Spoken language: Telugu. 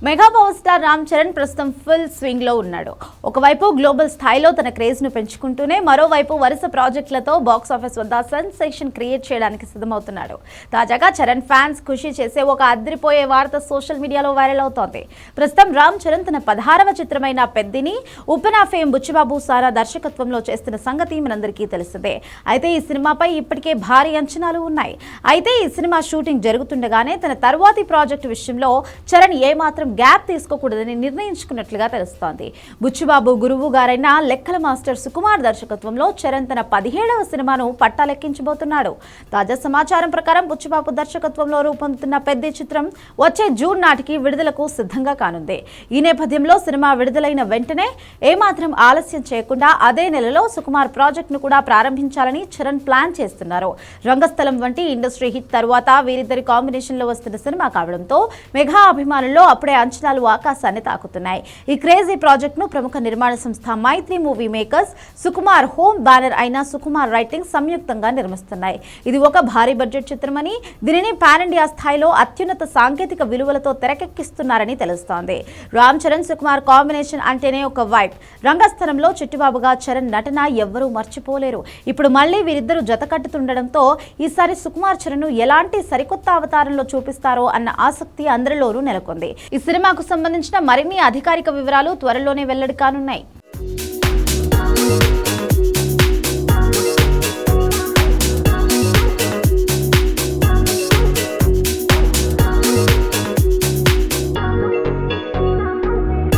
Mega power star Ram Charan ప్రస్తుతం ఫుల్ స్వింగ్ లో ఉన్నాడు. ఒకవైపు గ్లోబల్ స్థాయిలో తన క్రేజ్ ను పెంచుకుంటూనే మరోవైపు వరుస ప్రాజెక్టులతో బాక్స్ ఆఫీస్ వద్ద సెన్సేషన్ క్రియేట్ చేయడానికి సిద్ధమవుతున్నాడు. తాజాగా చరణ్ ఫ్యాన్స్ ఖుషి చేసే ఒక అదిరిపోయే వార్త సోషల్ మీడియాలో వైరల్ అవుతోంది. ప్రస్తుతం రామ్ చరణ్ తన 16వ చిత్రమైన పెద్దిని ఉపెన్ ఫేమ్ బుచ్చిబాబు సారా దర్శకత్వంలో చేస్తున్న సంగతి మనందరికీ తెలిసిందే. అయితే ఈ సినిమాపై ఇప్పటికే భారీ అంచనాలు ఉన్నాయి. అయితే ఈ సినిమా షూటింగ్ జరుగుతుండగానే తన తర్వాతి ప్రాజెక్టు విషయంలో చరణ్ ఏమాత్రం గ్యాప్ తీసుకోకూడదని నిర్ణయించుకున్నట్లుగా తెలుస్తోంది. బుచ్చిబాబు గురువు గారైన లెక్కల మాస్టర్ సుకుమార్ దర్శకత్వంలో చరణ్ తన 17వ సినిమాను పట్టాలెక్కించబోతున్నాడు. తాజా సమాచారం ప్రకారం బుచ్చిబాబు దర్శకత్వంలో రూపొందుతున్న పెద్ద చిత్రం వచ్చే జూన్ నాటికి విడుదలకు సిద్ధంగా కానుంది. ఈ నేపథ్యంలో సినిమా విడుదలైన వెంటనే ఏమాత్రం ఆలస్యం చేయకుండా అదే నెలలో సుకుమార్ ప్రాజెక్టును కూడా ప్రారంభించాలని చరణ్ ప్లాన్ చేస్తున్నారు. రంగస్థలం వంటి ఇండస్ట్రీ హిట్ తర్వాత వీరిద్దరి కాంబినేషన్ లో వస్తున్న సినిమా కావడంతో మెగా అభిమానుల్లో అప్పుడే అంచనాలు ఆకాశాన్ని తాకుతున్నాయి. ఈ క్రేజీ ప్రాజెక్ట్ ను ప్రముఖ నిర్మాణ సంస్థ Mythri movie makers, Sukumar home banner అయిన సుకుమార్ రైటింగ్ సంయుక్తంగా నిర్మిస్తున్నాయి. ఇది ఒక భారీ బడ్జెట్ చిత్రమని, దీనిని పాన్ ఇండియా స్థాయిలో అత్యున్నత సాంకేతిక విలువలతో తెరకెక్కిస్తున్నారని తెలుస్తోంది. రామ్ చరణ్ సుకుమార్ కాంబినేషన్ అంటేనే ఒక వైబ్. రంగస్థలంలో చిట్టిబాబుగా చరణ్ నటన ఎవ్వరూ మర్చిపోలేరు. ఇప్పుడు మళ్లీ వీరిద్దరూ జత కట్టుతుండడంతో ఈసారి సుకుమార్ చరణ్ ఎలాంటి సరికొత్త అవతారంలో చూపిస్తారో అన్న ఆసక్తి అందరిలోనూ నెలకొంది. ఈ సినిమాకు సంబంధించిన మరిన్ని అధికారిక వివరాలు త్వరలోనే వెల్లడి కానున్నాయి.